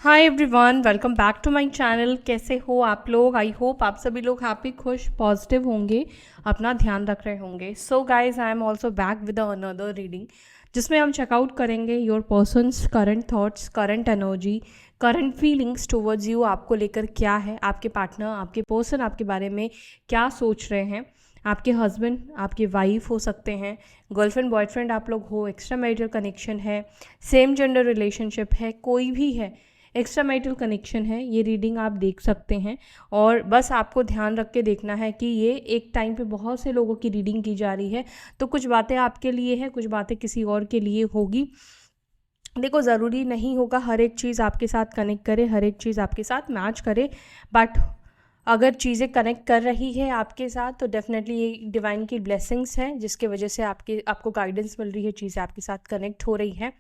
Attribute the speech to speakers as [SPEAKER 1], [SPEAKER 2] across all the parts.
[SPEAKER 1] Hi everyone, welcome back to my channel. कैसे हो आप लोग? आई होप आप सभी लोग हैप्पी, खुश, पॉजिटिव होंगे, अपना ध्यान रख रहे होंगे। So guys, I am also back with another reading जिसमें हम चेकआउट करेंगे your persons current thoughts, current energy, current feelings towards you. आपको लेकर क्या है, आपके पार्टनर, आपके पर्सन आपके बारे में क्या सोच रहे हैं। आपके हस्बैंड, आपकी वाइफ हो सकते हैं, गर्लफ्रेंड बॉयफ्रेंड आप लोग हो, एक्स्ट्रा मैरिटल कनेक्शन है, सेम जेंडर रिलेशनशिप है, कोई भी है, एक्स्ट्रा मैरिटल कनेक्शन है, ये रीडिंग आप देख सकते हैं। और बस आपको ध्यान रख के देखना है कि ये एक टाइम पे बहुत से लोगों की रीडिंग की जा रही है, तो कुछ बातें आपके लिए है, कुछ बातें किसी और के लिए होगी। देखो, ज़रूरी नहीं होगा हर एक चीज़ आपके साथ कनेक्ट करे, हर एक चीज़ आपके साथ मैच करे, बट अगर चीज़ें कनेक्ट कर रही है आपके साथ तो डेफिनेटली ये डिवाइन की ब्लेसिंग्स हैं, जिसके वजह से आपको गाइडेंस मिल रही है, चीज़ें आपके साथ कनेक्ट हो रही हैं।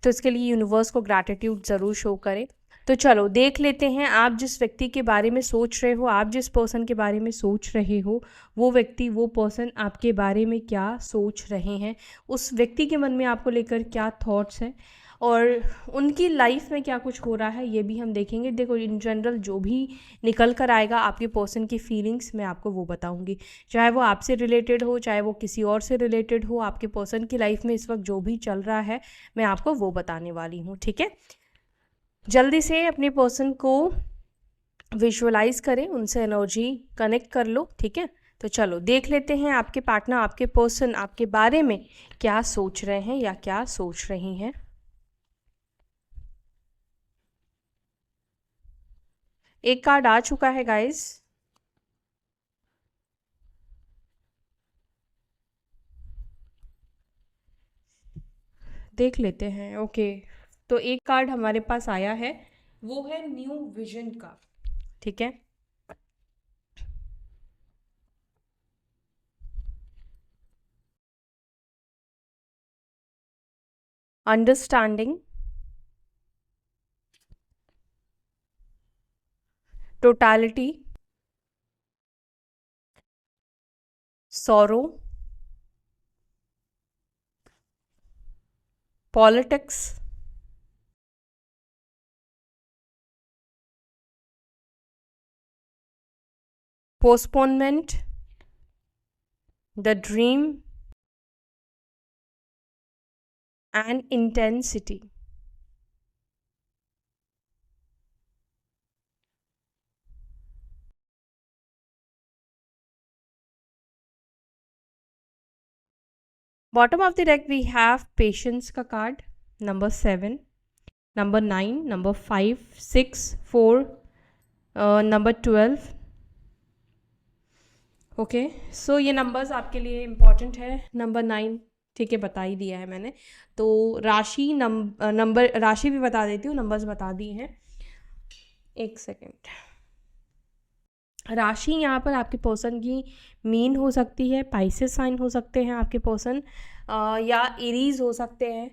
[SPEAKER 1] तो इसके लिए यूनिवर्स को ग्रैटिट्यूड ज़रूर शो करें। तो चलो देख लेते हैं, आप जिस व्यक्ति के बारे में सोच रहे हो, आप जिस पर्सन के बारे में सोच रहे हो, वो व्यक्ति, वो पर्सन आपके बारे में क्या सोच रहे हैं, उस व्यक्ति के मन में आपको लेकर क्या थॉट्स हैं और उनकी लाइफ में क्या कुछ हो रहा है, ये भी हम देखेंगे। देखो, इन जनरल जो भी निकल कर आएगा आपके पर्सन की फीलिंग्स मैं आपको वो बताऊंगी, चाहे वो आपसे रिलेटेड हो, चाहे वो किसी और से रिलेटेड हो। आपके पर्सन की लाइफ में इस वक्त जो भी चल रहा है मैं आपको वो बताने वाली हूँ, ठीक है। जल्दी से अपने पर्सन को विजुअलाइज करें, उनसे एनर्जी कनेक्ट कर लो, ठीक है। तो चलो देख लेते हैं आपके पार्टनर, आपके पर्सन आपके बारे में क्या सोच रहे हैं या क्या सोच रही हैं। एक कार्ड आ चुका है गाइस, देख लेते हैं। ओके, तो एक कार्ड हमारे पास आया है, वो है न्यू विजन का, ठीक है। Understanding, totality, sorrow, politics, postponement, the dream and intensity. Bottom of the deck we have patience का card, number 7, number 9, number 5, 6, 4, number 12। Okay, so ये नंबर्स आपके लिए इम्पॉर्टेंट है। नंबर 9, ठीक है, बता ही दिया है मैंने। तो राशि नंबर राशि भी बता देती हूँ, नंबर्स बता दिए हैं। एक सेकेंड। राशि यहाँ पर आपके पर्सन की मीन हो सकती है, पाइसेस साइन हो सकते हैं आपके पर्सन, या एरीज हो सकते हैं।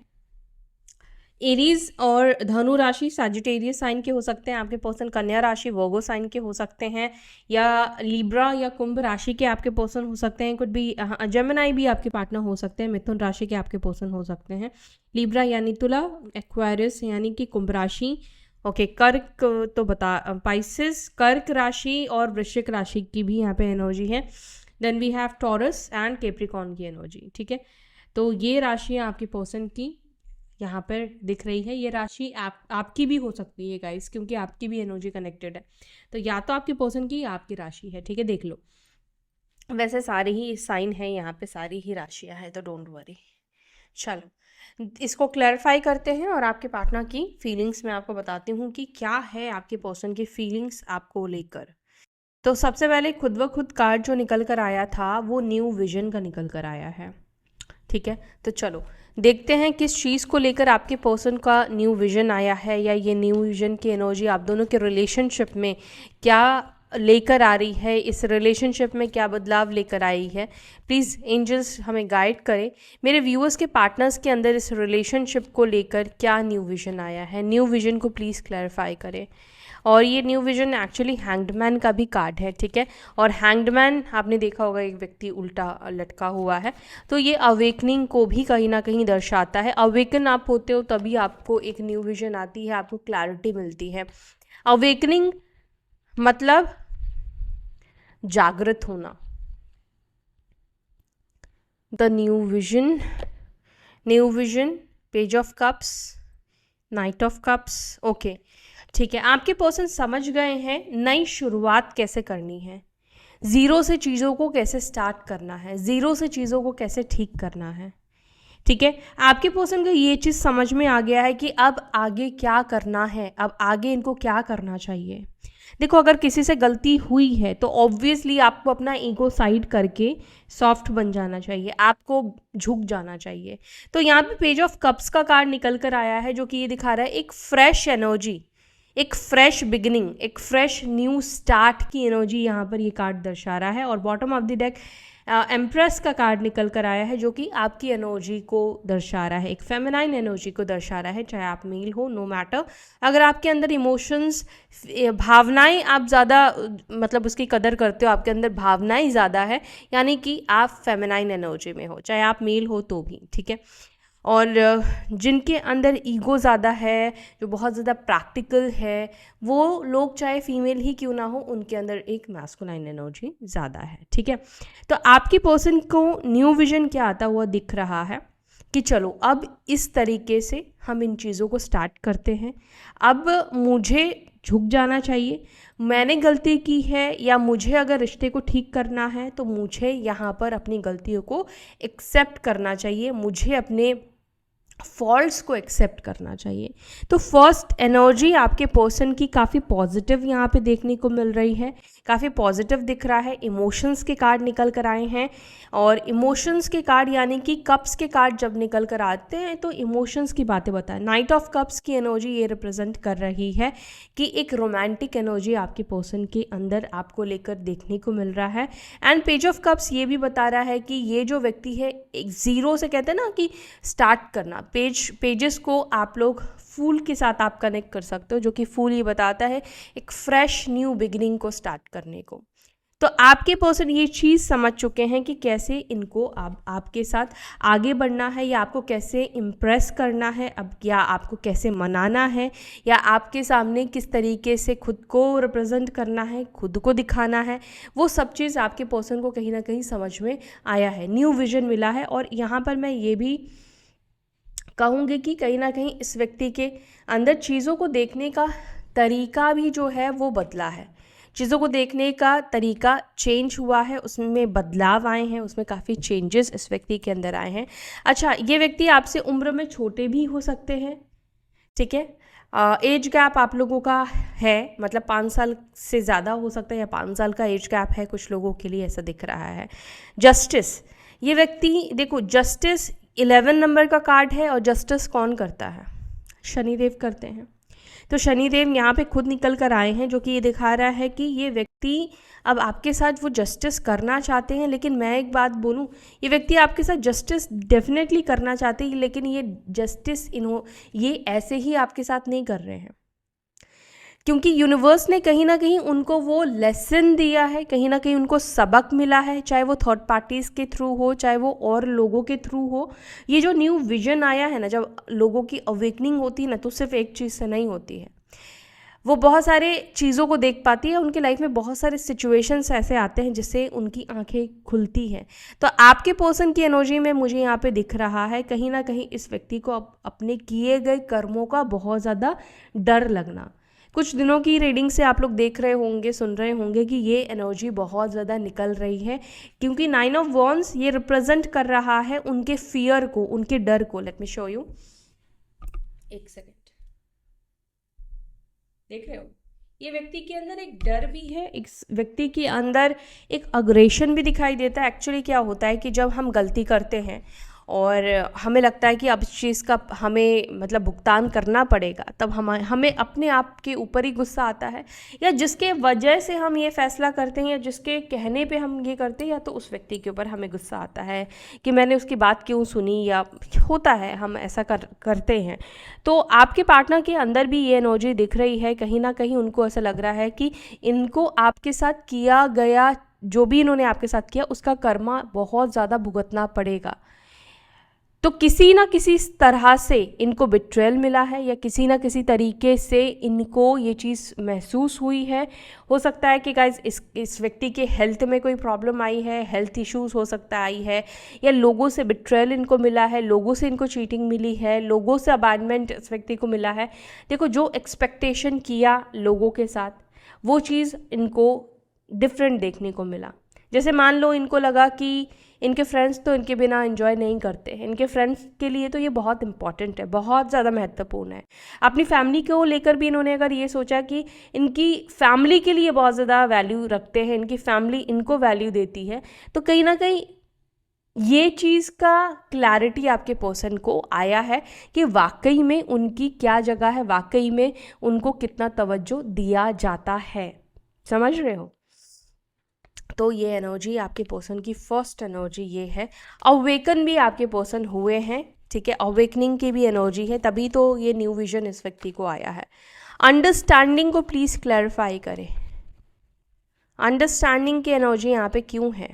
[SPEAKER 1] एरीज और धनु राशि सैजिटेरियस साइन के हो सकते हैं आपके पर्सन, कन्या राशि वर्गो साइन के हो सकते हैं, या लिब्रा या कुंभ राशि के आपके पर्सन हो सकते हैं। कुछ भी जेमिनाई भी आपके पार्टनर हो सकते हैं, मिथुन राशि के आपके पर्सन हो सकते हैं। लिब्रा यानी तुला, एक्वायरियस यानी कि कुंभ राशि, ओके। कर्क तो बता, पाइसेस, कर्क राशि और वृश्चिक राशि की भी यहाँ पे एनर्जी है। Then we have Taurus and Capricorn की एनर्जी, ठीक है। तो ये राशियाँ आपके पर्सन की यहाँ पर दिख रही है। ये राशि आपकी भी हो सकती है गाइस, क्योंकि आपकी भी एनर्जी कनेक्टेड है। तो या तो आपके पर्सन की या आपकी राशि है, ठीक है, देख लो। वैसे सारी ही साइन है यहाँ पे, सारी ही राशियाँ हैं, तो डोंट वरी। चलो इसको क्लैरिफाई करते हैं और आपके पार्टनर की फीलिंग्स मैं आपको बताती हूँ कि क्या है आपके पर्सन की फीलिंग्स आपको लेकर। तो सबसे पहले खुद ब खुद कार्ड जो निकल कर आया था वो न्यू विजन का निकल कर आया है, ठीक है। तो चलो देखते हैं किस चीज़ को लेकर आपके पर्सन का न्यू विजन आया है, या ये न्यू विजन की एनर्जी आप दोनों के रिलेशनशिप में क्या लेकर आ रही है, इस रिलेशनशिप में क्या बदलाव लेकर आई है। प्लीज़ एंजल्स हमें गाइड करें। मेरे व्यूअर्स के पार्टनर्स के अंदर इस रिलेशनशिप को लेकर क्या न्यू विजन आया है, न्यू विजन को प्लीज़ क्लैरिफाई करें। और ये न्यू विजन एक्चुअली हैंग्डमैन का भी कार्ड है, ठीक है। और हैंग्डमैन आपने देखा होगा एक व्यक्ति उल्टा लटका हुआ है, तो ये अवेकनिंग को भी कहीं ना कहीं दर्शाता है। अवेकन आप होते हो तभी आपको एक न्यू विजन आती है, आपको क्लैरिटी मिलती है। अवेकनिंग मतलब जागृत होना। The new vision, page of cups, night of cups, okay, ठीक है। आपके पर्सन समझ गए हैं नई शुरुआत कैसे करनी है, ज़ीरो से चीज़ों को कैसे स्टार्ट करना है, ज़ीरो से चीज़ों को कैसे ठीक करना है, ठीक है। आपके पर्सन को ये चीज़ समझ में आ गया है कि अब आगे क्या करना है, अब आगे इनको क्या करना चाहिए। देखो, अगर किसी से गलती हुई है तो ऑब्वियसली आपको अपना ईगो साइड करके सॉफ्ट बन जाना चाहिए, आपको झुक जाना चाहिए। तो यहाँ पे पेज ऑफ कप्स का कार्ड निकल कर आया है, जो कि ये दिखा रहा है एक फ्रेश एनर्जी, एक फ्रेश बिगिनिंग, एक फ्रेश न्यू स्टार्ट की एनर्जी यहाँ पर ये कार्ड दर्शा रहा है। और bottom of the deck empress का कार्ड निकल कर आया है, जो कि आपकी एनर्जी को दर्शा रहा है, एक फेमिनाइन एनर्जी को दर्शा रहा है, चाहे आप मेल हो, नो मैटर। अगर आपके अंदर इमोशंस, भावनाएं आप ज़्यादा मतलब उसकी कदर करते हो, आपके अंदर भावनाएं ज़्यादा है, यानी कि आप फेमिनाइन एनर्जी में हो, चाहे आप मेल हो तो भी, ठीक है। और जिनके अंदर ईगो ज़्यादा है, जो बहुत ज़्यादा प्रैक्टिकल है, वो लोग चाहे फीमेल ही क्यों ना हो, उनके अंदर एक मैस्कुलाइन एनर्जी ज़्यादा है, ठीक है। तो आपकी पर्सन को न्यू विजन क्या आता हुआ दिख रहा है कि चलो अब इस तरीके से हम इन चीज़ों को स्टार्ट करते हैं, अब मुझे झुक जाना चाहिए, मैंने गलती की है, या मुझे अगर रिश्ते को ठीक करना है तो मुझे यहाँ पर अपनी गलतियों को एक्सेप्ट करना चाहिए, मुझे अपने फॉल्ट्स को एक्सेप्ट करना चाहिए। तो फर्स्ट एनर्जी आपके पर्सन की काफ़ी पॉजिटिव यहाँ पे देखने को मिल रही है, काफ़ी पॉजिटिव दिख रहा है। इमोशंस के कार्ड निकल कर आए हैं, और इमोशंस के कार्ड यानी कि कप्स के कार्ड जब निकल कर आते हैं तो इमोशंस की बातें बताएं। नाइट ऑफ कप्स की एनर्जी ये रिप्रेजेंट कर रही है कि एक रोमांटिक एनर्जी आपके पर्सन के अंदर आपको लेकर देखने को मिल रहा है। एंड पेज ऑफ कप्स ये भी बता रहा है कि ये जो व्यक्ति है एक ज़ीरो से, कहते हैं ना कि स्टार्ट करना, पेजेस को आप लोग फूल के साथ आप कनेक्ट कर सकते हो, जो कि फूल ये बताता है एक फ्रेश न्यू बिगिनिंग को स्टार्ट करने को। तो आपके पर्सन ये चीज़ समझ चुके हैं कि कैसे इनको आपके साथ आगे बढ़ना है, या आपको कैसे इम्प्रेस करना है, अब या आपको कैसे मनाना है, या आपके सामने किस तरीके से खुद को रिप्रेजेंट करना है, खुद को दिखाना है। वो सब चीज़ आपके पर्सन को कहीं ना कहीं समझ में आया है, न्यू विजन मिला है। और यहाँ पर मैं ये भी कहूँगी कि कहीं ना कहीं इस व्यक्ति के अंदर चीज़ों को देखने का तरीका भी जो है वो बदला है, चीज़ों को देखने का तरीका चेंज हुआ है, उसमें बदलाव आए हैं, उसमें काफ़ी चेंजेस इस व्यक्ति के अंदर आए हैं। अच्छा, ये व्यक्ति आपसे उम्र में छोटे भी हो सकते हैं, ठीक है। एज गैप आप लोगों का है, मतलब 5 साल से ज़्यादा हो सकता है, या 5 साल का एज गैप है कुछ लोगों के लिए, ऐसा दिख रहा है। जस्टिस, ये व्यक्ति देखो, जस्टिस 11 नंबर का कार्ड है, और जस्टिस कौन करता है? शनिदेव करते हैं। तो शनिदेव यहाँ पे खुद निकल कर आए हैं, जो कि ये दिखा रहा है कि ये व्यक्ति अब आपके साथ वो जस्टिस करना चाहते हैं। लेकिन मैं एक बात बोलूँ, ये व्यक्ति आपके साथ जस्टिस डेफिनेटली करना चाहते हैं, लेकिन ये जस्टिस ये ऐसे ही आपके साथ नहीं कर रहे हैं, क्योंकि यूनिवर्स ने कहीं ना कहीं उनको वो लेसन दिया है, कहीं ना कहीं उनको सबक मिला है, चाहे वो थर्ड पार्टीज़ के थ्रू हो, चाहे वो और लोगों के थ्रू हो। ये जो न्यू विजन आया है ना, जब लोगों की अवेकनिंग होती है ना, तो सिर्फ एक चीज़ से नहीं होती है, वो बहुत सारे चीज़ों को देख पाती है, उनकी लाइफ में बहुत सारे सिचुएशंस ऐसे आते हैं जिससे उनकी आंखें खुलती हैं। तो आपके पर्सन की एनर्जी में मुझे यहाँ पे दिख रहा है कहीं ना कहीं इस व्यक्ति को अपने किए गए कर्मों का बहुत ज़्यादा डर लगना। कुछ दिनों की रीडिंग से आप लोग देख रहे होंगे, सुन रहे होंगे कि ये एनर्जी बहुत ज़्यादा निकल रही है, क्योंकि 9 ऑफ वॉन्ड्स ये रिप्रेजेंट कर रहा है उनके फियर को, उनके डर को। लेट मी शो यू, एक सेकेंड, देख रहे हो, ये व्यक्ति के अंदर एक डर भी है, एक व्यक्ति के अंदर एक अग्रेशन भी दिखाई देता है। एक्चुअली क्या होता है कि जब हम गलती करते हैं और हमें लगता है कि अब इस चीज़ का हमें मतलब भुगतान करना पड़ेगा, तब हमें अपने आप के ऊपर ही गुस्सा आता है, या जिसके वजह से हम ये फैसला करते हैं या जिसके कहने पे हम ये करते हैं, या तो उस व्यक्ति के ऊपर हमें गुस्सा आता है कि मैंने उसकी बात क्यों सुनी, या होता है हम ऐसा करते हैं। तो आपके पार्टनर के अंदर भी ये एनर्जी दिख रही है, कहीं ना कहीं उनको ऐसा लग रहा है कि इनको आपके साथ किया गया, जो भी इन्होंने आपके साथ किया, उसका कर्मा बहुत ज़्यादा भुगतना पड़ेगा। तो किसी ना किसी तरह से इनको बिट्रेयल मिला है, या किसी ना किसी तरीके से इनको ये चीज़ महसूस हुई है। हो सकता है कि गाइज इस व्यक्ति के हेल्थ में कोई प्रॉब्लम आई है, हेल्थ इश्यूज हो सकता आई है, या लोगों से बिट्रेयल इनको मिला है, लोगों से इनको चीटिंग मिली है, लोगों से अबैंडनमेंट इस व्यक्ति को मिला है। देखो, जो एक्सपेक्टेशन किया लोगों के साथ, वो चीज़ इनको डिफरेंट देखने को मिला। जैसे मान लो इनको लगा कि इनके फ्रेंड्स तो इनके बिना एंजॉय नहीं करते, इनके फ्रेंड्स के लिए तो ये बहुत इंपॉर्टेंट है, बहुत ज़्यादा महत्वपूर्ण है। अपनी फैमिली को लेकर भी इन्होंने अगर ये सोचा कि इनकी फैमिली के लिए बहुत ज़्यादा वैल्यू रखते हैं, इनकी फैमिली इनको वैल्यू देती है, तो कहीं ना कहीं ये चीज़ का क्लैरिटी आपके पर्सन को आया है कि वाकई में उनकी क्या जगह है, वाकई में उनको कितना तवज्जो दिया जाता है। समझ रहे हो? तो ये एनर्जी आपके पर्सन की फर्स्ट एनर्जी ये है। अवेकन भी आपके पर्सन हुए हैं, ठीक है, अवेकनिंग की भी एनर्जी है, तभी तो ये न्यू विजन इस व्यक्ति को आया है। अंडरस्टैंडिंग को प्लीज़ क्लैरिफाई करें, अंडरस्टैंडिंग की एनर्जी यहाँ पे क्यों है?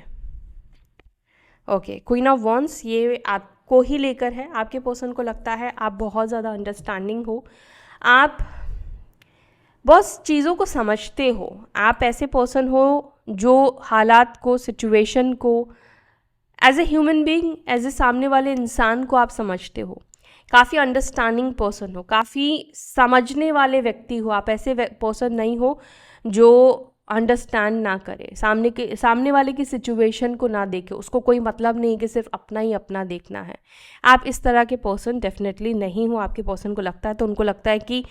[SPEAKER 1] ओके, क्वीन ऑफ वॉन्ड्स, ये आपको ही लेकर है। आपके पर्सन को लगता है आप बहुत ज़्यादा अंडरस्टैंडिंग हो, आप बस चीज़ों को समझते हो, आप ऐसे पर्सन हो जो हालात को, सिचुएशन को as a human being, as a सामने वाले इंसान को आप समझते हो, काफ़ी अंडरस्टैंडिंग पर्सन हो, काफ़ी समझने वाले व्यक्ति हो। आप ऐसे पर्सन नहीं हो जो अंडरस्टैंड ना करे, सामने वाले की सिचुएशन को ना देखे, उसको कोई मतलब नहीं कि सिर्फ अपना ही अपना देखना है। आप इस तरह के पर्सन डेफिनेटली नहीं हो। आपके पर्सन को लगता है, तो उनको लगता है कि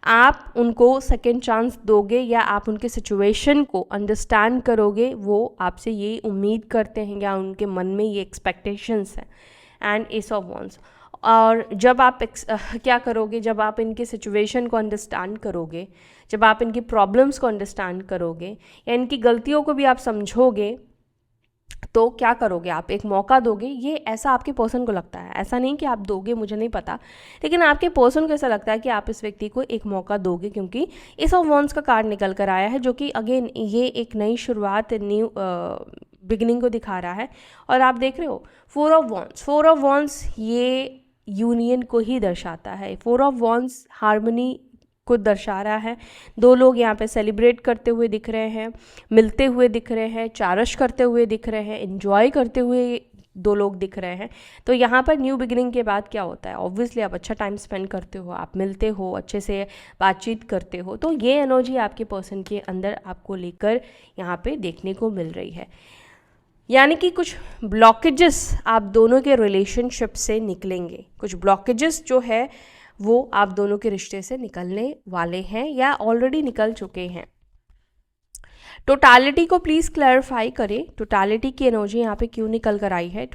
[SPEAKER 1] आप उनको सेकेंड चांस दोगे, या आप उनके सिचुएशन को अंडरस्टैंड करोगे, वो आपसे ये उम्मीद करते हैं, या उनके मन में ये एक्सपेक्टेशंस हैं। एंड एस ऑफ वॉन्ड्स, और जब आप क्या करोगे, जब आप इनके सिचुएशन को अंडरस्टैंड करोगे, जब आप इनकी प्रॉब्लम्स को अंडरस्टैंड करोगे, या इनकी गलतियों को भी आप समझोगे, तो क्या करोगे, आप एक मौका दोगे। ये ऐसा आपके पर्सन को लगता है, ऐसा नहीं कि आप दोगे, मुझे नहीं पता, लेकिन आपके पर्सन को ऐसा लगता है कि आप इस व्यक्ति को एक मौका दोगे, क्योंकि एस ऑफ वॉन्ड्स का कार्ड निकल कर आया है, जो कि अगेन ये एक नई शुरुआत, न्यू बिगिनिंग को दिखा रहा है। और आप देख रहे हो four of wands, four of wands ये यूनियन को ही दर्शाता है। फोर ऑफ वॉन्ड्स हार्मनी को दर्शा रहा है। दो लोग यहाँ पे सेलिब्रेट करते हुए दिख रहे हैं, मिलते हुए दिख रहे हैं, चारश करते हुए दिख रहे हैं, एंजॉय करते हुए दो लोग दिख रहे हैं। तो यहाँ पर न्यू बिगिनिंग के बाद क्या होता है, ऑब्वियसली आप अच्छा टाइम स्पेंड करते हो, आप मिलते हो, अच्छे से बातचीत करते हो। तो ये एनर्जी आपके पर्सन के अंदर आपको लेकर यहाँ पे देखने को मिल रही है। यानी कि कुछ ब्लॉकेजेस आप दोनों के रिलेशनशिप से निकलेंगे, कुछ ब्लॉकेजेस जो है वो आप दोनों के रिश्ते से निकलने वाले हैं, या ऑलरेडी निकल चुके हैं। टोटालिटी को प्लीज़ क्लैरिफाई करें, टोटालिटी की एनर्जी यहाँ पे क्यों निकल कर आई है।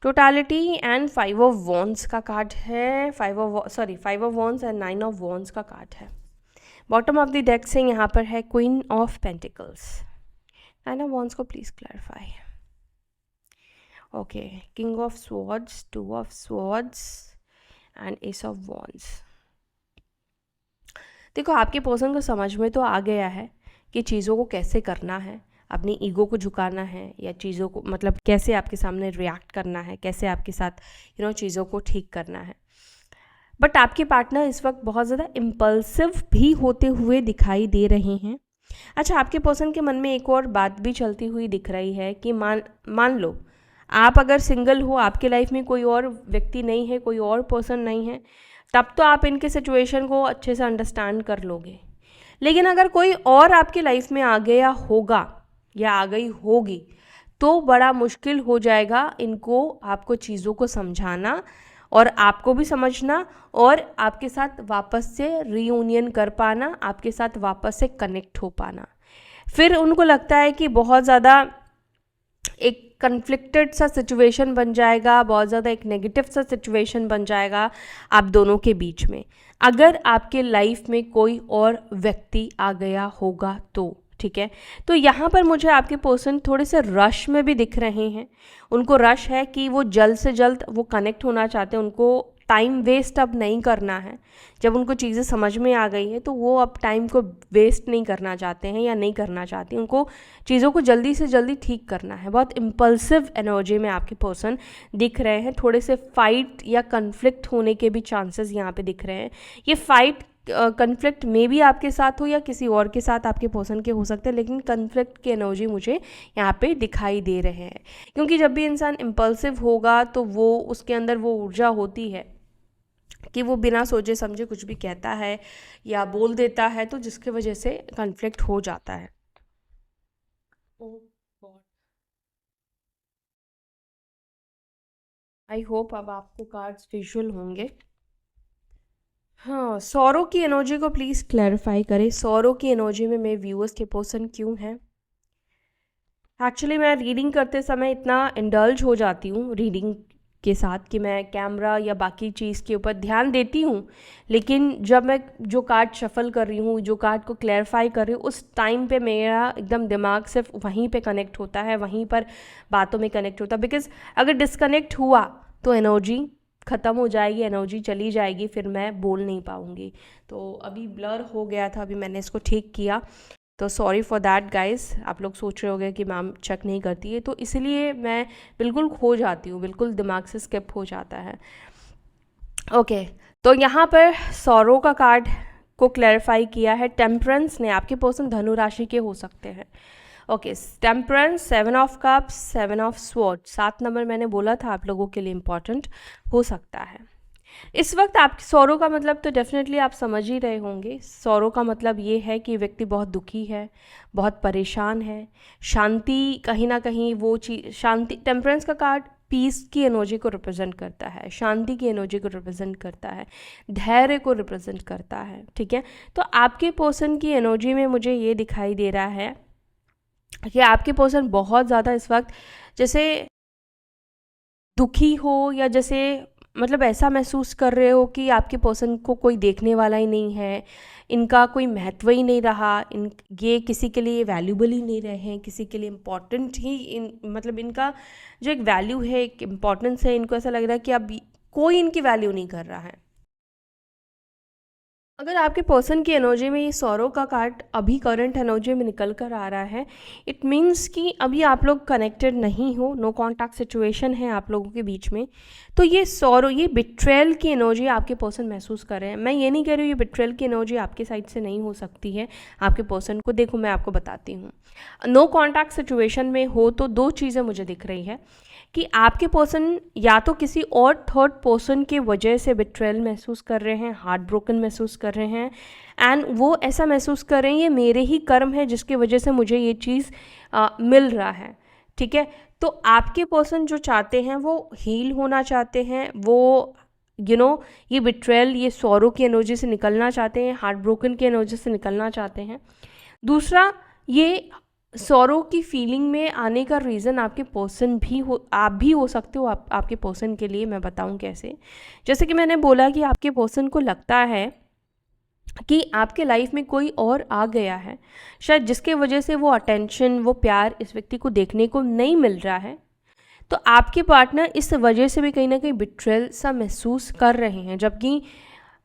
[SPEAKER 1] Totality and five of wands का कार्ड है, five of wands and nine of wands का कार्ड है। बॉटम ऑफ द डेक से यहाँ पर है queen of pentacles, nine of wands को please clarify. Okay, king of swords, two of swords and ace of wands. देखो, आपके person को समझ में तो आ गया है कि चीज़ों को कैसे करना है, अपनी ईगो को झुकाना है, या चीज़ों को मतलब कैसे आपके सामने रिएक्ट करना है, कैसे आपके साथ चीज़ों को ठीक करना है। बट आपके पार्टनर इस वक्त बहुत ज़्यादा इम्पल्सिव भी होते हुए दिखाई दे रहे हैं। अच्छा, आपके पर्सन के मन में एक और बात भी चलती हुई दिख रही है कि मान लो आप अगर सिंगल हो, आपके लाइफ में कोई और व्यक्ति नहीं है, कोई और पर्सन नहीं है, तब तो आप इनके सिचुएशन को अच्छे से अंडरस्टैंड कर लोगे। लेकिन अगर कोई और आपके लाइफ में आ गया होगा या आ गई होगी, तो बड़ा मुश्किल हो जाएगा इनको आपको चीज़ों को समझाना, और आपको भी समझना, और आपके साथ वापस से रीयूनियन कर पाना, आपके साथ वापस से कनेक्ट हो पाना। फिर उनको लगता है कि बहुत ज़्यादा एक कन्फ्लिक्टेड सा सिचुएशन बन जाएगा, बहुत ज़्यादा एक नेगेटिव सा सिचुएशन बन जाएगा आप दोनों के बीच में, अगर आपके लाइफ में कोई और व्यक्ति आ गया होगा तो। ठीक है, तो यहाँ पर मुझे आपके पर्सन थोड़े से रश में भी दिख रहे हैं। उनको रश है कि वो जल्द से जल्द वो कनेक्ट होना चाहते हैं, उनको टाइम वेस्ट अब नहीं करना है। जब उनको चीज़ें समझ में आ गई हैं तो वो अब टाइम को वेस्ट नहीं करना चाहते हैं या नहीं करना चाहती, उनको चीज़ों को जल्दी से जल्दी ठीक करना है। बहुत इम्पल्सिव एनर्जी में आपके पर्सन दिख रहे हैं। थोड़े से फाइट या कन्फ्लिक्ट होने के भी चांसेस यहाँ पे दिख रहे हैं। ये फाइट कन्फ्लिक्ट में भी आपके साथ हो या किसी और के साथ आपके पर्सन के हो सकते हैं, लेकिन कन्फ्लिक्ट की एनर्जी मुझे यहाँ पे दिखाई दे रहे हैं। क्योंकि जब भी इंसान इम्पल्सिव होगा तो वो उसके अंदर वो ऊर्जा होती है कि वो बिना सोचे समझे कुछ भी कहता है या बोल देता है, तो जिसकी वजह से कन्फ्लिक्ट हो जाता है। आई होप अब आपको कार्ड्स विजुअल होंगे। हाँ, सौरों की एनर्जी को प्लीज़ क्लैरिफाई करें। सौरों की एनर्जी में मेरे व्यूअर्स के पर्सन क्यों हैं? एक्चुअली मैं रीडिंग करते समय इतना इंडल्ज हो जाती हूँ रीडिंग के साथ कि मैं कैमरा या बाकी चीज़ के ऊपर ध्यान देती हूँ, लेकिन जब मैं जो कार्ड शफल कर रही हूँ, जो कार्ड को क्लैरिफाई कर रही हूँ, उस टाइम पे मेरा एकदम दिमाग सिर्फ वहीं पे कनेक्ट होता है, वहीं पर बातों में कनेक्ट होता है। बिकॉज अगर डिस्कनेक्ट हुआ तो एनर्जी ख़त्म हो जाएगी, एनर्जी चली जाएगी, फिर मैं बोल नहीं पाऊँगी। तो अभी ब्लर हो गया था, अभी मैंने इसको ठीक किया, तो सॉरी फॉर दैट गाइस। आप लोग सोच रहे होंगे कि मैम चेक नहीं करती है, तो इसलिए मैं बिल्कुल खो जाती हूँ, बिल्कुल दिमाग से स्किप हो जाता है। ओके, तो यहाँ पर सौरों का कार्ड को क्लैरिफाई किया है टेम्परेंस ने। आपके पर्सन धनु राशि के हो सकते हैं। Okay, temperance, 7 of cups, 7 of sword, 7 number मैंने बोला था आप लोगों के लिए इम्पॉर्टेंट हो सकता है। इस वक्त आप सौरों का मतलब तो डेफिनेटली आप समझ ही रहे होंगे। सौरों का मतलब ये है कि व्यक्ति बहुत दुखी है, बहुत परेशान है, शांति कहीं ना कहीं वो चीज़, शांति, टेम्परेंस का कार्ड पीस की एनर्जी को रिप्रेजेंट करता है, शांति की एनर्जी को रिप्रेजेंट करता है, धैर्य को रिप्रेजेंट करता है। ठीक है, तो आपके पर्सन की एनर्जी में मुझे ये दिखाई दे रहा है कि आपके पर्सन बहुत ज़्यादा इस वक्त जैसे दुखी हो, या जैसे मतलब ऐसा महसूस कर रहे हो कि आपके पर्सन को कोई देखने वाला ही नहीं है, इनका कोई महत्व ही नहीं रहा, ये किसी के लिए वैल्यूबल ही नहीं रहे हैं, किसी के लिए इम्पॉर्टेंट ही मतलब इनका जो एक वैल्यू है, एक इम्पॉर्टेंस है, इनको ऐसा लग रहा है कि अब कोई इनकी वैल्यू नहीं कर रहा है। अगर आपके पर्सन की एनर्जी में ये सौरों का कार्ड अभी करंट एनर्जी में निकल कर आ रहा है, इट मीन्स कि अभी आप लोग कनेक्टेड नहीं हो, नो कॉन्टैक्ट सिचुएशन है आप लोगों के बीच में। तो ये सौरों, ये बिट्रेल की एनर्जी आपके पर्सन महसूस कर रहे हैं। मैं ये नहीं कह रही हूँ ये बिट्रेल की एनर्जी आपके साइड से नहीं हो सकती है आपके पर्सन को। देखो मैं आपको बताती हूँ, नो कॉन्टैक्ट सिचुएशन में हो तो दो चीज़ें मुझे दिख रही है कि आपके पर्सन या तो किसी और थर्ड पर्सन के वजह से बिट्रेल महसूस कर रहे हैं, हार्ट ब्रोकन महसूस कर रहे हैं, एंड वो ऐसा महसूस कर रहे हैं ये मेरे ही कर्म है जिसकी वजह से मुझे ये चीज़ मिल रहा है। ठीक है, तो आपके पर्सन जो चाहते हैं वो हील होना चाहते हैं, वो ये बिट्रेल, ये सौरों की एनर्जी से निकलना चाहते हैं, हार्ट ब्रोकन की एनर्जी से निकलना चाहते हैं। दूसरा, ये सौरों की फीलिंग में आने का रीज़न आपके पर्सन भी हो, आप भी हो सकते हो। आपके पर्सन के लिए मैं बताऊं कैसे। जैसे कि मैंने बोला कि आपके पर्सन को लगता है कि आपके लाइफ में कोई और आ गया है, शायद जिसके वजह से वो अटेंशन, वो प्यार इस व्यक्ति को देखने को नहीं मिल रहा है। तो आपके पार्टनर इस वजह से भी कहीं ना कहीं बिट्रेल सा महसूस कर रहे हैं, जबकि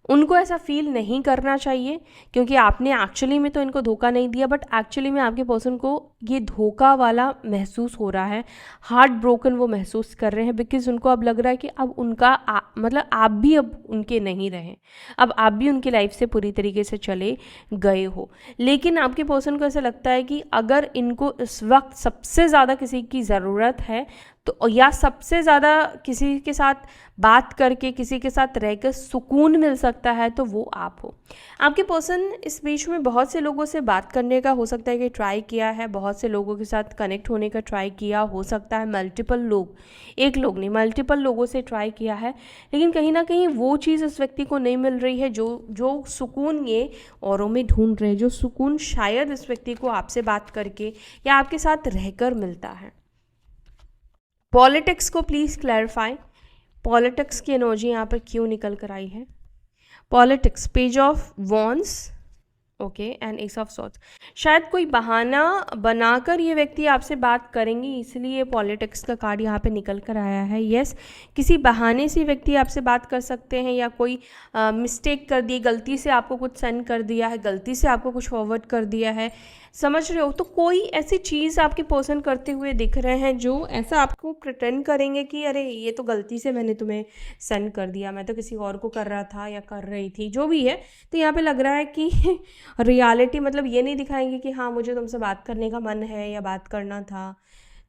[SPEAKER 1] उनको ऐसा फील नहीं करना चाहिए, क्योंकि आपने एक्चुअली में तो इनको धोखा नहीं दिया, बट एक्चुअली में आपके पर्सन को ये धोखा वाला महसूस हो रहा है, हार्ट ब्रोकन वो महसूस कर रहे हैं, बिकॉज उनको अब लग रहा है कि अब उनका मतलब आप भी अब उनके नहीं रहे, अब आप भी उनकी लाइफ से पूरी तरीके से चले गए हो। लेकिन आपके पर्सन को ऐसा लगता है कि अगर इनको इस वक्त सबसे ज़्यादा किसी की ज़रूरत है, तो या सबसे ज़्यादा किसी के साथ बात करके, किसी के साथ रहकर सुकून मिल सकता है, तो वो आप हो। आपके पर्सन इस बीच में बहुत से लोगों से बात करने का हो सकता है कि ट्राई किया है, बहुत से लोगों के साथ कनेक्ट होने का ट्राई किया हो सकता है, मल्टीपल लोग, एक लोग नहीं, मल्टीपल लोगों से ट्राई किया है, लेकिन कहीं ना कहीं वो चीज़ इस व्यक्ति को नहीं मिल रही है जो सुकून ये औरों में ढूंढ रहे हैं, जो सुकून शायद इस व्यक्ति को आपसे बात करके या आपके साथ रहकर मिलता है।
[SPEAKER 2] पॉलिटिक्स को प्लीज़ क्लैरिफाई, पॉलिटिक्स की एनर्जी यहाँ पर क्यों निकल कर आई है। Politics, page of wands, okay, and ace of swords. शायद कोई बहाना बनाकर ये व्यक्ति आपसे बात करेंगे, इसलिए पॉलिटिक्स का कार्ड यहाँ पे निकल कर आया है। यस, किसी बहाने से व्यक्ति आपसे बात कर सकते हैं, या कोई मिस्टेक कर दी, गलती से आपको कुछ सेंड कर दिया है, गलती से आपको कुछ फॉरवर्ड कर दिया है, समझ रहे हो। तो कोई ऐसी चीज़ आपके पर्सन करते हुए दिख रहे हैं जो ऐसा आपको प्रिटेंड करेंगे कि अरे ये तो गलती से मैंने तुम्हें सेंड कर दिया, मैं तो किसी और को कर रहा था या कर रही थी, जो भी है। तो यहाँ पे लग रहा है कि रियलिटी मतलब ये नहीं दिखाएंगे कि हाँ मुझे तुमसे बात करने का मन है या बात करना था।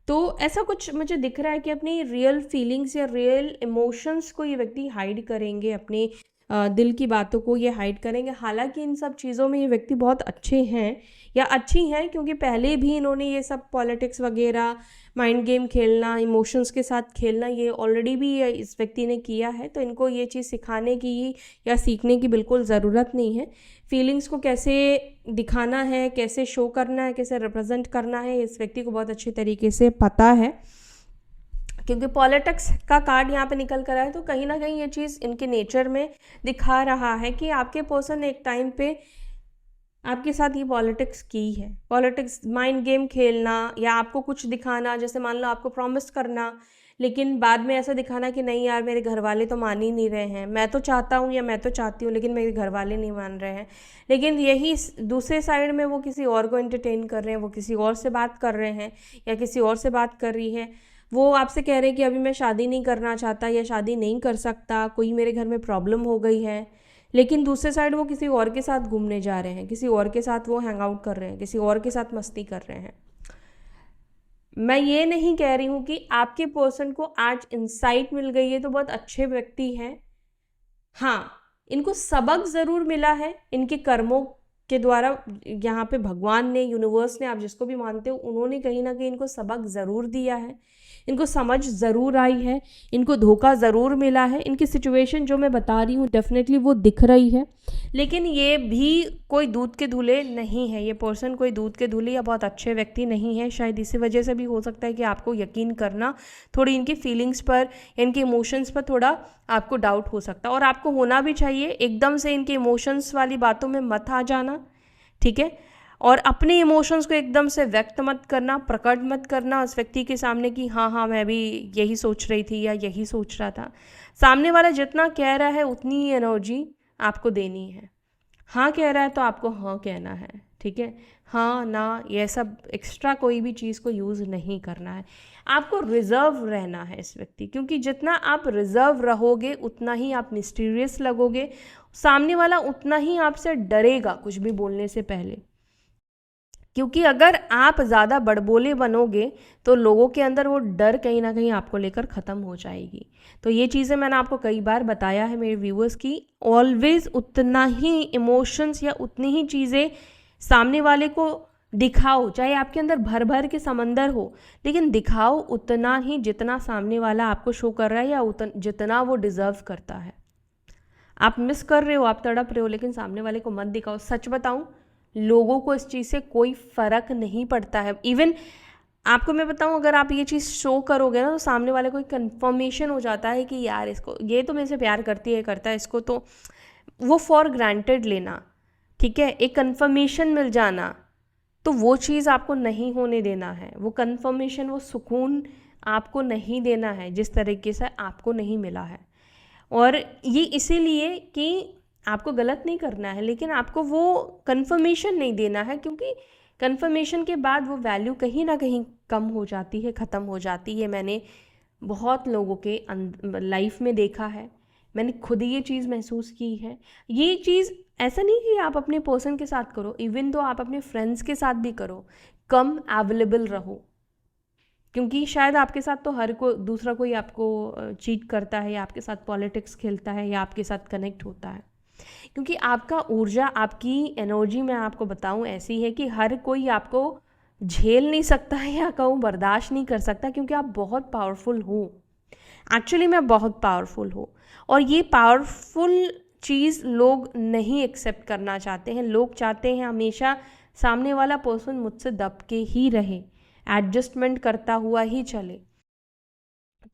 [SPEAKER 2] तो ऐसा कुछ मुझे दिख रहा है कि अपनी रियल फीलिंग्स या रियल इमोशंस को ये व्यक्ति हाइड करेंगे, अपने दिल की बातों को ये हाइड करेंगे। हालांकि इन सब चीज़ों में ये व्यक्ति बहुत अच्छे हैं या अच्छी हैं, क्योंकि पहले भी इन्होंने ये सब पॉलिटिक्स वगैरह, माइंड गेम खेलना, इमोशंस के साथ खेलना, ये ऑलरेडी भी इस व्यक्ति ने किया है। तो इनको ये चीज़ सिखाने की या सीखने की बिल्कुल ज़रूरत नहीं है। फीलिंग्स को कैसे दिखाना है, कैसे शो करना है, कैसे रिप्रेजेंट करना है, इस व्यक्ति को बहुत अच्छे तरीके से पता है। क्योंकि पॉलिटिक्स का कार्ड यहाँ पे निकल कर आया है, तो कहीं ना कहीं ये चीज़ इनके नेचर में दिखा रहा है कि आपके पर्सन ने एक टाइम पे आपके साथ ये पॉलिटिक्स की है। पॉलिटिक्स, माइंड गेम खेलना, या आपको कुछ दिखाना, जैसे मान लो आपको प्रॉमिस करना, लेकिन बाद में ऐसा दिखाना कि नहीं यार मेरे घर वाले तो मान ही नहीं रहे हैं, मैं तो चाहता हूँ या मैं तो चाहती हूँ लेकिन मेरे घर वाले नहीं मान रहे हैं। लेकिन यही दूसरे साइड में वो किसी और को एंटरटेन कर रहे हैं, वो किसी और से बात कर रहे हैं या किसी और से बात कर रही है। वो आपसे कह रहे हैं कि अभी मैं शादी नहीं करना चाहता या शादी नहीं कर सकता, कोई मेरे घर में प्रॉब्लम हो गई है। लेकिन दूसरे साइड वो किसी और के साथ घूमने जा रहे हैं, किसी और के साथ वो हैंग आउट कर रहे हैं, किसी और के साथ मस्ती कर रहे हैं। मैं ये नहीं कह रही हूँ कि आपके पर्सन को आज इंसाइट मिल गई है तो बहुत अच्छे व्यक्ति हैं। हाँ, इनको सबक ज़रूर मिला है इनके कर्मों के द्वारा। यहाँ पे भगवान ने, यूनिवर्स ने, आप जिसको भी मानते हो, उन्होंने कहीं ना कहीं इनको सबक ज़रूर दिया है, इनको समझ ज़रूर आई है, इनको धोखा ज़रूर मिला है। इनकी सिचुएशन जो मैं बता रही हूँ डेफिनेटली वो दिख रही है, लेकिन ये भी कोई दूध के धुले नहीं है। ये पर्सन कोई दूध के धुले या बहुत अच्छे व्यक्ति नहीं है। शायद इसी वजह से भी हो सकता है कि आपको यकीन करना, थोड़ी इनकी फीलिंग्स पर, इनके इमोशंस पर थोड़ा आपको डाउट हो सकता है, और आपको होना भी चाहिए। एकदम से इनके इमोशंस वाली बातों में मत आ जाना, ठीक है। और अपने इमोशंस को एकदम से व्यक्त मत करना, प्रकट मत करना उस व्यक्ति के सामने कि हाँ हाँ मैं भी यही सोच रही थी या यही सोच रहा था। सामने वाला जितना कह रहा है उतनी ही एनर्जी आपको देनी है। हाँ कह रहा है तो आपको हाँ कहना है, ठीक है। हाँ ना, यह सब एक्स्ट्रा कोई भी चीज़ को यूज़ नहीं करना है। आपको रिजर्व रहना है इस व्यक्ति, क्योंकि जितना आप रिजर्व रहोगे उतना ही आप मिस्टीरियस लगोगे, सामने वाला उतना ही आपसे डरेगा कुछ भी बोलने से पहले। क्योंकि अगर आप ज़्यादा बड़बोले बनोगे तो लोगों के अंदर वो डर कहीं ना कहीं आपको लेकर ख़त्म हो जाएगी। तो ये चीज़ें मैंने आपको कई बार बताया है मेरे व्यूअर्स की, ऑलवेज उतना ही इमोशंस या उतनी ही चीज़ें सामने वाले को दिखाओ, चाहे आपके अंदर भर भर के समंदर हो, लेकिन दिखाओ उतना ही जितना सामने वाला आपको शो कर रहा है या जितना वो डिज़र्व करता है। आप मिस कर रहे हो, आप तड़प रहे हो, लेकिन सामने वाले को मत दिखाओ। सच बताऊं, लोगों को इस चीज़ से कोई फ़र्क नहीं पड़ता है। इवन आपको मैं बताऊं, अगर आप ये चीज़ शो करोगे ना तो सामने वाले को एक कन्फर्मेशन हो जाता है कि यार इसको, ये तो मेरे से प्यार करती है, करता है, इसको तो वो फॉर ग्रांटेड लेना, ठीक है, एक कन्फर्मेशन मिल जाना, तो वो चीज़ आपको नहीं होने देना है। वो कन्फर्मेशन, वो सुकून आपको नहीं देना है जिस तरीके से आपको नहीं मिला है। और ये इसीलिए कि आपको गलत नहीं करना है, लेकिन आपको वो कन्फर्मेशन नहीं देना है, क्योंकि कन्फर्मेशन के बाद वो वैल्यू कहीं ना कहीं कम हो जाती है, ख़त्म हो जाती है। मैंने बहुत लोगों के लाइफ में देखा है, मैंने खुद ये चीज़ महसूस की है। ये चीज़ ऐसा नहीं कि आप अपने पर्सन के साथ करो, इवन तो आप अपने फ्रेंड्स के साथ भी करो, कम अवेलेबल रहो। क्योंकि शायद आपके साथ तो हर कोई दूसरा कोई आपको चीट करता है, या आपके साथ पॉलिटिक्स खेलता है, या आपके साथ कनेक्ट होता है। क्योंकि आपका ऊर्जा, आपकी एनर्जी, मैं आपको बताऊं, ऐसी है कि हर कोई आपको झेल नहीं सकता है, या कहूँ बर्दाश्त नहीं कर सकता, क्योंकि आप बहुत पावरफुल हो। एक्चुअली मैं बहुत पावरफुल हूँ, और ये पावरफुल चीज़ लोग नहीं एक्सेप्ट करना चाहते हैं। लोग चाहते हैं हमेशा सामने वाला पर्सन मुझसे दब के ही रहे, एडजस्टमेंट करता हुआ ही चले।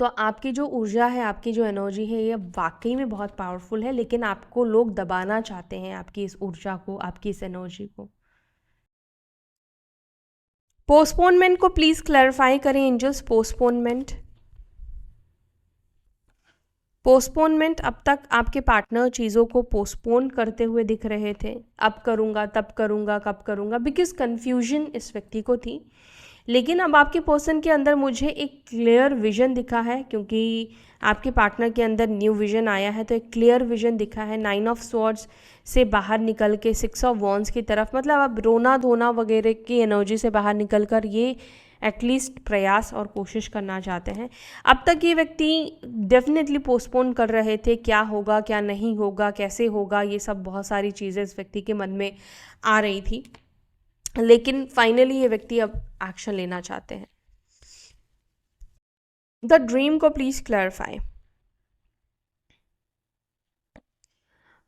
[SPEAKER 2] तो आपकी जो ऊर्जा है, आपकी जो एनर्जी है, ये वाकई में बहुत पावरफुल है, लेकिन आपको लोग दबाना चाहते हैं, आपकी इस ऊर्जा को, आपकी इस एनर्जी को। पोस्टपोनमेंट को प्लीज़ क्लैरिफाई करें एंजल्स। पोस्टपोनमेंट, पोस्टपोनमेंट, अब तक आपके पार्टनर चीज़ों को पोस्टपोन करते हुए दिख रहे थे, अब करूँगा, तब करूँगा, कब करूँगा, बिकॉज कन्फ्यूजन इस व्यक्ति को थी। लेकिन अब आपके पर्सन के अंदर मुझे एक क्लियर विजन दिखा है, क्योंकि आपके पार्टनर के अंदर न्यू विजन आया है, तो एक क्लियर विजन दिखा है। 9 ऑफ स्वॉर्ड्स से बाहर निकल के 6 ऑफ वॉन्ड्स की तरफ, मतलब अब रोना धोना वगैरह की एनर्जी से बाहर निकल कर ये एटलीस्ट प्रयास और कोशिश करना चाहते हैं। अब तक ये व्यक्ति डेफिनेटली पोस्टपोन कर रहे थे, क्या होगा, क्या नहीं होगा, कैसे होगा, ये सब बहुत सारी चीज़ें इस व्यक्ति के मन में आ रही थी, लेकिन फाइनली ये व्यक्ति अब एक्शन लेना चाहते हैं। द ड्रीम को प्लीज क्लैरिफाई।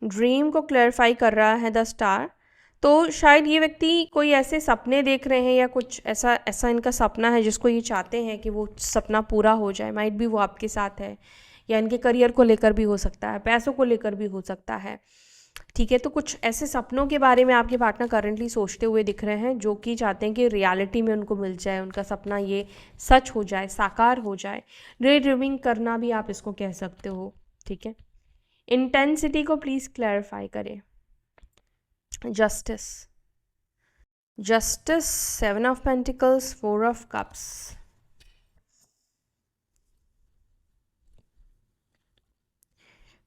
[SPEAKER 2] ड्रीम को क्लैरिफाई कर रहा है द स्टार। तो शायद ये व्यक्ति कोई ऐसे सपने देख रहे हैं, या कुछ ऐसा इनका सपना है जिसको ये चाहते हैं कि वो सपना पूरा हो जाए। माइट भी वो आपके साथ है, या इनके करियर को लेकर भी हो सकता है, पैसों को लेकर भी हो सकता है, ठीक है। तो कुछ ऐसे सपनों के बारे में आपके पार्टनर करंटली सोचते हुए दिख रहे हैं, जो कि चाहते हैं कि रियलिटी में उनको मिल जाए, उनका सपना ये सच हो जाए, साकार हो जाए। डे ड्रीमिंग करना भी आप इसको कह सकते हो, ठीक है। इंटेंसिटी को प्लीज़ क्लैरिफाई करें। Justice, justice, 7 of pentacles, 4 of cups.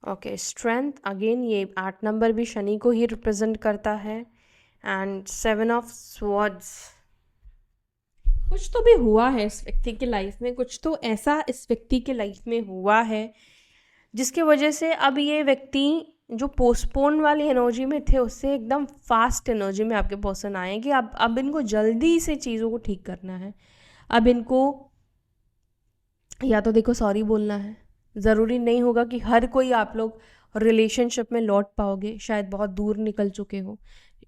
[SPEAKER 2] Okay, strength, again ये 8 नंबर भी शनि को ही रिप्रेजेंट करता है, एंड 7 ऑफ स्वॉर्ड्स। कुछ तो भी हुआ है इस व्यक्ति के लाइफ में, कुछ तो ऐसा इस व्यक्ति के लाइफ में हुआ है जिसकी वजह से अब ये व्यक्ति जो पोस्टपोन वाली एनर्जी में थे, उससे एकदम फास्ट एनर्जी में आपके पर्सन आए कि अब इनको जल्दी से चीज़ों को ठीक करना है। अब इनको या तो देखो सॉरी बोलना है, ज़रूरी नहीं होगा कि हर कोई आप लोग रिलेशनशिप में लौट पाओगे, शायद बहुत दूर निकल चुके हो,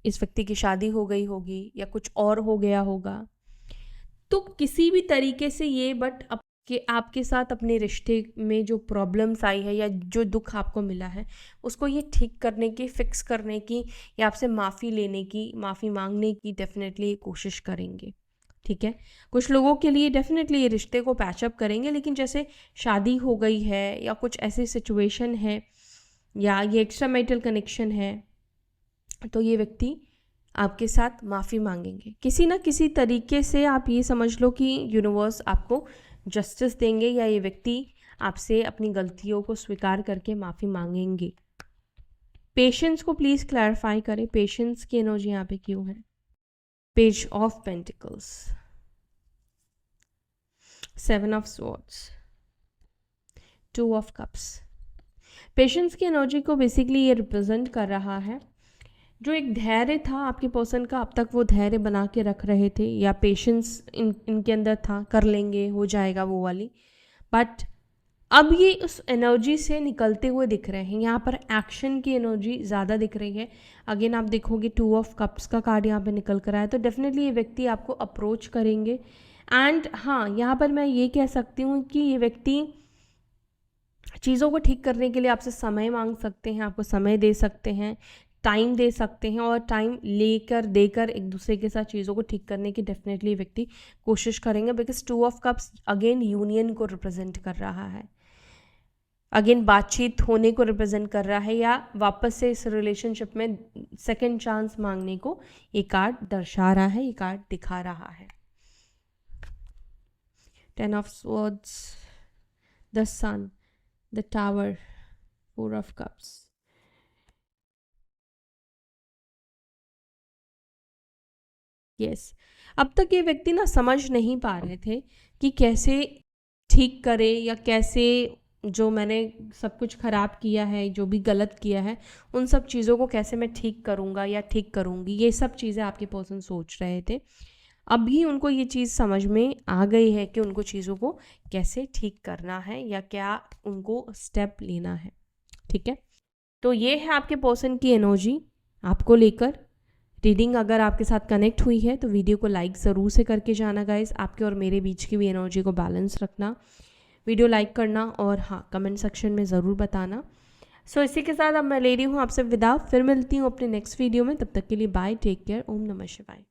[SPEAKER 2] इस व्यक्ति की शादी हो गई होगी या कुछ और हो गया होगा, तो किसी भी तरीके से ये बट अब कि आपके साथ अपने रिश्ते में जो प्रॉब्लम्स आई है या जो दुख आपको मिला है, उसको ये ठीक करने की, फिक्स करने की, या आपसे माफ़ी लेने की, माफ़ी मांगने की डेफिनेटली कोशिश करेंगे, ठीक है। कुछ लोगों के लिए डेफिनेटली ये रिश्ते को पैचअप करेंगे, लेकिन जैसे शादी हो गई है या कुछ ऐसी सिचुएशन है या ये एक्स्ट्रा मैरिटल कनेक्शन है, तो ये व्यक्ति आपके साथ माफ़ी मांगेंगे किसी ना किसी तरीके से। आप ये समझ लो कि यूनिवर्स आपको जस्टिस देंगे, या ये व्यक्ति आपसे अपनी गलतियों को स्वीकार करके माफ़ी मांगेंगे। पेशेंस को प्लीज़ क्लैरिफाई करें, पेशेंस की एनर्जी यहाँ पे क्यों है। Page of pentacles, 7 of swords, 2 of cups. Patience की एनर्जी को बेसिकली ये रिप्रेजेंट कर रहा है जो एक धैर्य था आपके पर्सन का, अब तक वो धैर्य बना के रख रहे थे, या पेशेंस इनके अंदर था, कर लेंगे, हो जाएगा वो वाली, बट अब ये उस एनर्जी से निकलते हुए दिख रहे हैं। यहाँ पर एक्शन की एनर्जी ज़्यादा दिख रही है। अगेन आप देखोगे 2 ऑफ कप्स का कार्ड यहाँ पे निकल कर आया है, तो डेफिनेटली ये व्यक्ति आपको अप्रोच करेंगे। एंड हाँ, यहाँ पर मैं ये कह सकती हूँ कि ये व्यक्ति चीज़ों को ठीक करने के लिए आपसे समय मांग सकते हैं, आपको समय दे सकते हैं, टाइम दे सकते हैं, और टाइम लेकर देकर एक दूसरे के साथ चीज़ों को ठीक करने की डेफिनेटली व्यक्ति कोशिश करेंगे, because 2 of cups again union को रिप्रेजेंट कर रहा है, अगेन बातचीत होने को रिप्रेजेंट कर रहा है, या वापस से इस रिलेशनशिप में सेकेंड चांस मांगने को ये कार्ड दर्शा रहा है, ये कार्ड दिखा रहा है। 10 of swords, the sun, the tower, 4 of cups. Yes, अब तक ये व्यक्ति ना समझ नहीं पा रहे थे कि कैसे ठीक करे, या कैसे जो मैंने सब कुछ ख़राब किया है, जो भी गलत किया है, उन सब चीज़ों को कैसे मैं ठीक करूँगा या ठीक करूँगी, ये सब चीज़ें आपके पर्सन सोच रहे थे। अभी उनको ये चीज़ समझ में आ गई है कि उनको चीज़ों को कैसे ठीक करना है या क्या उनको स्टेप लेना है, ठीक है। तो ये है आपके पर्सन की एनर्जी आपको लेकर। रीडिंग अगर आपके साथ कनेक्ट हुई है तो वीडियो को लाइक ज़रूर से करके जाना गाइस, आपके और मेरे बीच की भी एनर्जी को बैलेंस रखना। वीडियो लाइक करना और हाँ कमेंट सेक्शन में ज़रूर बताना। सो इसी के साथ अब मैं ले रही हूँ आपसे विदा, फिर मिलती हूँ अपने नेक्स्ट वीडियो में। तब तक के लिए बाय, टेक केयर, ओम नमः शिवाय।